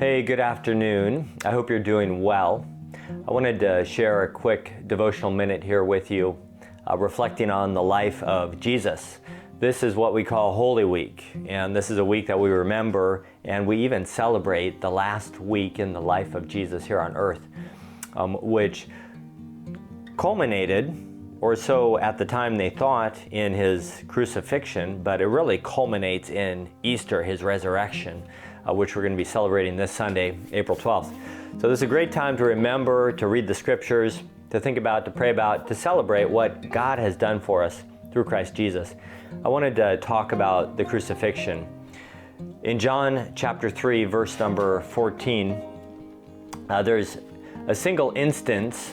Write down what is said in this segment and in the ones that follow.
Hey, good afternoon. I hope you're doing well. I wanted to share a quick devotional minute here with you, reflecting on the life of Jesus. This is what we call Holy Week, and this is a week that we remember, and we even celebrate the last week in the life of Jesus here on earth, which culminated, or so at the time they thought, in his crucifixion, but it really culminates in Easter, his resurrection, which we're going to be celebrating this Sunday, April 12th. So this is a great time to remember, to read the scriptures, to think about, to pray about, to celebrate what God has done for us through Christ Jesus. I wanted to talk about the crucifixion. In John chapter 3, verse number 14, there's a single instance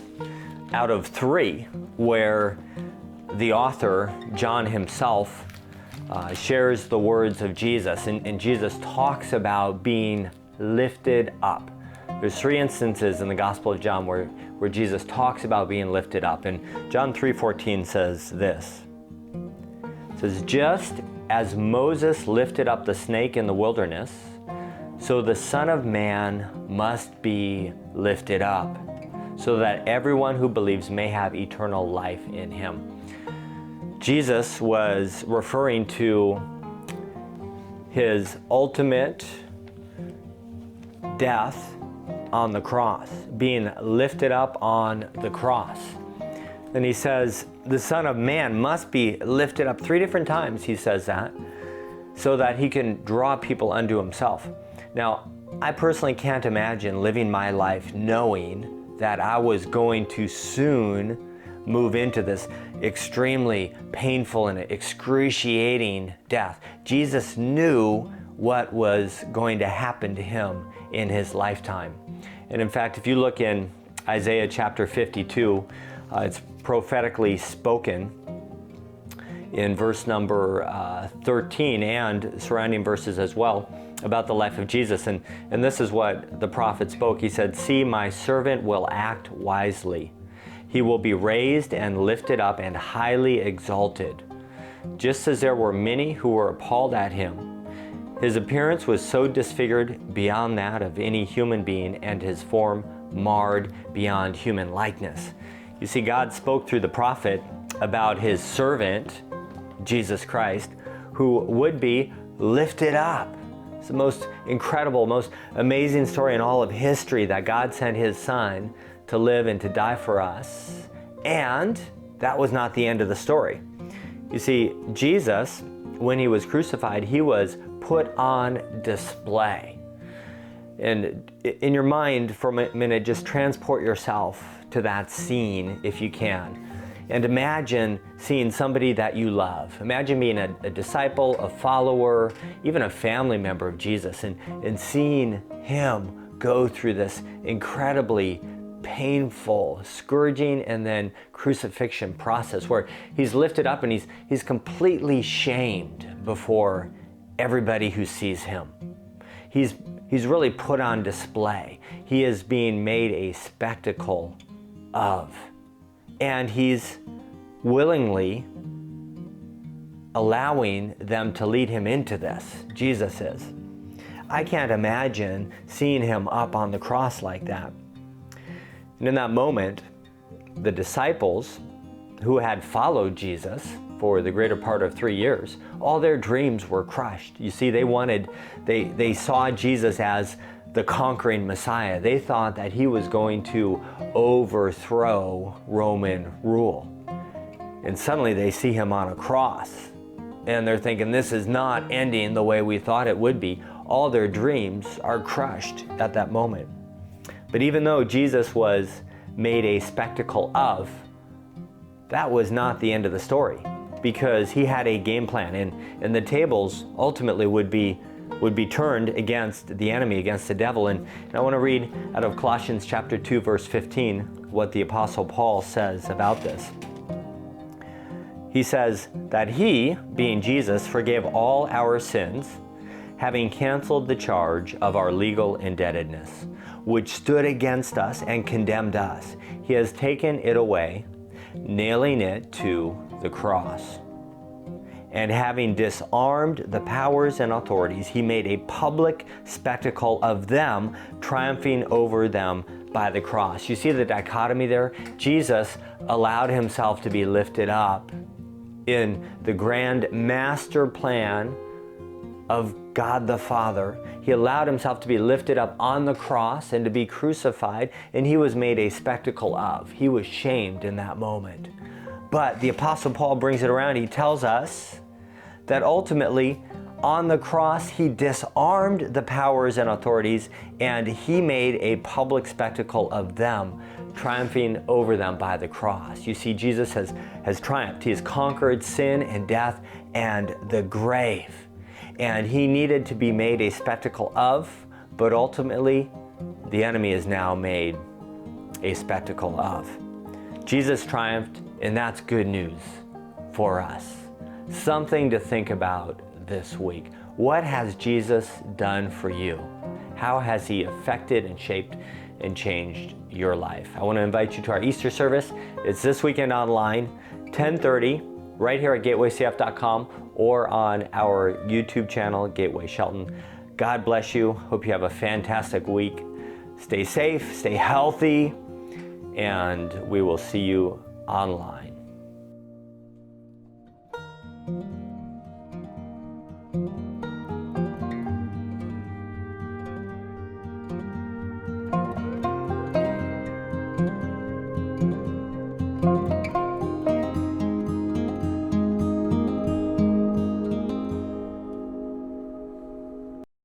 out of three where the author, John himself, shares the words of Jesus, and Jesus talks about being lifted up. There's three instances in the Gospel of John where Jesus talks about being lifted up, and John 3:14 says this. It says, "Just as Moses lifted up the snake in the wilderness, so the Son of Man must be lifted up, so that everyone who believes may have eternal life in him." Jesus was referring to his ultimate death on the cross, being lifted up on the cross. And he says, the Son of Man must be lifted up. 3 different times he says that, so that he can draw people unto himself. Now, I personally can't imagine living my life knowing that I was going to soon move into this extremely painful and excruciating death. Jesus knew what was going to happen to him in his lifetime. And in fact, if you look in Isaiah chapter 52, it's prophetically spoken in verse number 13 and surrounding verses as well about the life of Jesus. And this is what the prophet spoke. He said, "See, my servant will act wisely. He will be raised and lifted up and highly exalted. Just as there were many who were appalled at him, his appearance was so disfigured beyond that of any human being, and his form marred beyond human likeness." You see, God spoke through the prophet about his servant, Jesus Christ, who would be lifted up. It's the most incredible, most amazing story in all of history, that God sent his Son to live and to die for us. And that was not the end of the story. You see, Jesus, when he was crucified, he was put on display. And in your mind, for a minute, just transport yourself to that scene if you can. And imagine seeing somebody that you love. Imagine being a disciple, a follower, even a family member of Jesus, and seeing him go through this incredibly painful scourging and then crucifixion process where he's lifted up and he's completely shamed before everybody who sees him. He's really put on display. He is being made a spectacle of, and he's willingly allowing them to lead him into this. Jesus is. I can't imagine seeing him up on the cross like that. And in that moment, the disciples who had followed Jesus for the greater part of 3 years, all their dreams were crushed. You see, they saw Jesus as the conquering Messiah. They thought that he was going to overthrow Roman rule. And suddenly they see him on a cross, and they're thinking, this is not ending the way we thought it would be. All their dreams are crushed at that moment. But even though Jesus was made a spectacle of, that was not the end of the story, because he had a game plan, and the tables ultimately would be turned against the enemy, against the devil. And I want to read out of Colossians chapter 2, verse 15, what the Apostle Paul says about this. He says that he, being Jesus, forgave all our sins, having canceled the charge of our legal indebtedness, which stood against us and condemned us. He has taken it away, nailing it to the cross. And having disarmed the powers and authorities, he made a public spectacle of them, triumphing over them by the cross. You see the dichotomy there? Jesus allowed himself to be lifted up in the grand master plan of God the Father. He allowed himself to be lifted up on the cross and to be crucified, and he was made a spectacle of. He was shamed in that moment. But the Apostle Paul brings it around. He tells us that ultimately on the cross he disarmed the powers and authorities, and he made a public spectacle of them, triumphing over them by the cross. You see, Jesus has triumphed. He has conquered sin and death and the grave. And he needed to be made a spectacle of, but ultimately the enemy is now made a spectacle of. Jesus triumphed, and that's good news for us. Something to think about this week. What has Jesus done for you? How has he affected and shaped and changed your life? I want to invite you to our Easter service. It's this weekend online, 10:30, right here at gatewaycf.com or on our YouTube channel, Gateway Shelton. God bless you. Hope you have a fantastic week. Stay safe, stay healthy, and we will see you online.